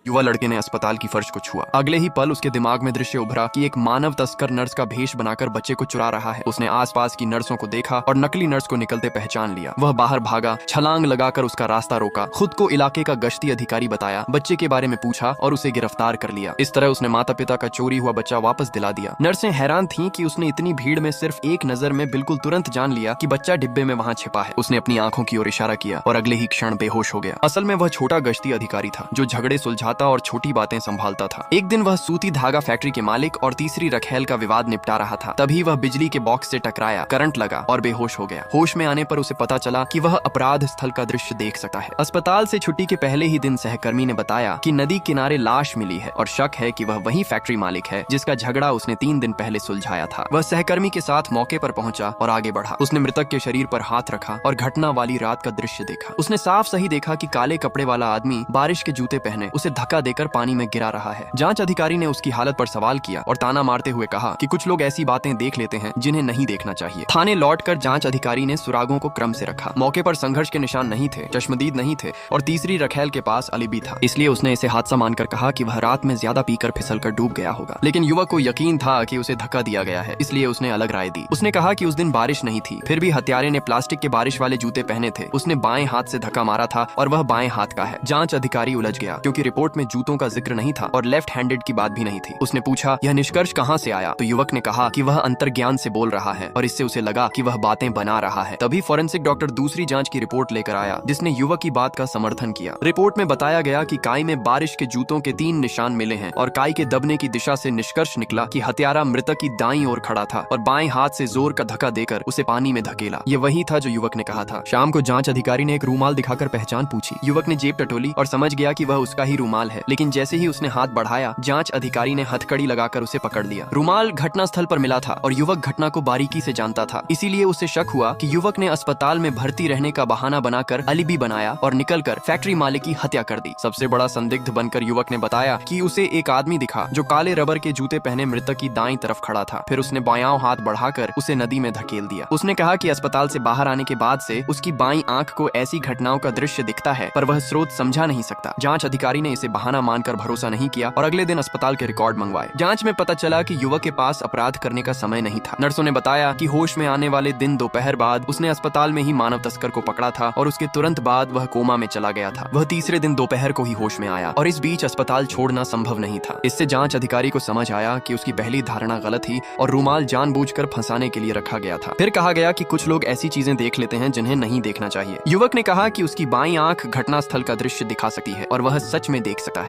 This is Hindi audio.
युवा लड़के ने अस्पताल की फर्श को छुआ। अगले ही पल उसके दिमाग में दृश्य उभरा कि एक मानव तस्कर नर्स का भेष बनाकर बच्चे को चुरा रहा है। उसने आसपास की नर्सों को देखा और नकली नर्स को निकलते पहचान लिया। वह बाहर भागा, छलांग लगाकर उसका रास्ता रोका, खुद को इलाके का गश्ती अधिकारी बताया, बच्चे के बारे में पूछा और उसे गिरफ्तार कर लिया। इस तरह उसने माता पिता का चोरी हुआ बच्चा वापस दिला दिया। नर्सें हैरान थीं कि उसने इतनी भीड़ में सिर्फ एक नजर में बिल्कुल तुरंत जान लिया कि बच्चा डिब्बे में वहां छिपा है। उसने अपनी आंखों की ओर इशारा किया और अगले ही क्षण बेहोश हो गया। असल में वह छोटा गश्ती अधिकारी था जो झगड़े सुलझाता और छोटी बातें संभालता था। एक दिन वह सूती धागा फैक्ट्री के मालिक और तीसरी रखेल का विवाद निपटा रहा था। तभी वह बिजली के बॉक्स से टकराया, करंट लगा और बेहोश हो गया। होश में आने पर उसे पता चला कि वह अपराध स्थल का दृश्य देख सकता है। अस्पताल से छुट्टी के पहले ही दिन सहकर्मी ने बताया कि नदी किनारे लाश मिली है और शक है कि वह वही फैक्ट्री मालिक है जिसका झगड़ा उसने 3 दिन पहले सुलझाया था। वह सहकर्मी के साथ मौके पर पहुंचा और आगे बढ़ा। उसने मृतक के शरीर पर हाथ रखा और घटना वाली रात का दृश्य देखा। उसने साफ सही देखा कि काले कपड़े वाला आदमी बारिश के जूते पहने उसे धक्का देकर पानी में गिरा रहा है। जांच अधिकारी ने उसकी हालत पर सवाल किया और ताना मारते हुए कहा कि कुछ लोग ऐसी बातें देख लेते हैं जिन्हें नहीं देखना चाहिए। थाने लौटकर जांच अधिकारी ने सुरागों को क्रम से रखा। मौके पर संघर्ष के निशान नहीं थे, चश्मदीद नहीं थे और तीसरी रखेल के पास अलिबी था। इसलिए उसने इसे हादसा मानकर कहा कि वह रात में ज्यादा पीकर फिसलकर डूब गया होगा। लेकिन युवक को यकीन था कि उसे धक्का दिया गया है, इसलिए उसने अलग राय दी। उसने कहा कि उस दिन बारिश नहीं थी, फिर भी हत्यारे ने प्लास्टिक के बारिश वाले जूते पहने थे। उसने बाएं हाथ से धक्का मारा था और वह बाएं हाथ का है। जांच अधिकारी उलझ गया क्योंकि रिपोर्ट में जूतों का जिक्र नहीं था और लेफ्ट हैंडेड की बात भी नहीं थी। उसने पूछा, यह निष्कर्ष कहां से आया? तो युवक ने कहा कि वह अंतर्ज्ञान से बोल रहा है और इससे उसे लगा कि वह बातें बना रहा है। तभी फोरेंसिक डॉक्टर दूसरी जांच की रिपोर्ट लेकर आया जिसने युवक की बात का समर्थन किया। रिपोर्ट में बताया गया कि काई में बारिश के जूतों के 3 निशान मिले हैं और काई के दबने की दिशा से निष्कर्ष निकला कि हत्यारा मृतक की दाईं ओर खड़ा था और बाएं हाथ से जोर का धक्का देकर उसे पानी में धकेला। ये वही था जो युवक ने कहा था। शाम को जांच अधिकारी ने एक रूमाल दिखाकर पहचान पूछी। युवक ने जेब टटोली और समझ गया कि वह उसका ही रूमाल है, लेकिन जैसे ही उसने हाथ बढ़ाया, जांच अधिकारी ने हथकड़ी लगाकर उसे पकड़ लिया। रूमाल घटना स्थल पर मिला था और युवक घटना को बारीकी से जानता था, इसीलिए उसे शक हुआ कि युवक ने अस्पताल में भर्ती रहने का बहाना बनाकर अलिबी बनाया और निकलकर फैक्ट्री मालिक की हत्या कर दी। सबसे बड़ा संदिग्ध बनकर युवक ने बताया कि उसे एक आदमी दिखा जो काले रबर के जूते पहने मृतक की दाईं तरफ खड़ा था। फिर उसने बायां हाथ बढ़ाकर उसे नदी में धकेल दिया। उसने कहा कि अस्पताल से बाहर आने के बाद से उसकी बाईं आंख को ऐसी घटनाओं का दृश्य दिखता है, पर वह स्रोत समझा नहीं सकता। जांच अधिकारी ने इसे बहाना मानकर भरोसा नहीं किया और अगले दिन अस्पताल के रिकॉर्ड मंगवाए। जांच में पता चला कि युवक के पास अपराध करने का समय नहीं था। नर्सों ने बताया कि होश में आने वाले दिन दोपहर बाद उसने अस्पताल में ही मानव तस्कर को पकड़ा था और उसके तुरंत बाद वह कोमा में चला गया था। वह तीसरे दिन दोपहर को ही होश में आया और इस बीच अस्पताल छोड़ना संभव नहीं था। इससे जांच अधिकारी को समझ आया कि उसकी पहली धारणा गलत थी और रूमाल जानबूझकर फंसाने के लिए रखा गया था। फिर कहा गया कि कुछ लोग ऐसी चीजें देख लेते हैं जिन्हें नहीं देखना चाहिए। युवक ने कहा कि उसकी बाईं आंख घटना स्थल का दृश्य दिखा सकती है और वह सच में देख सकता है।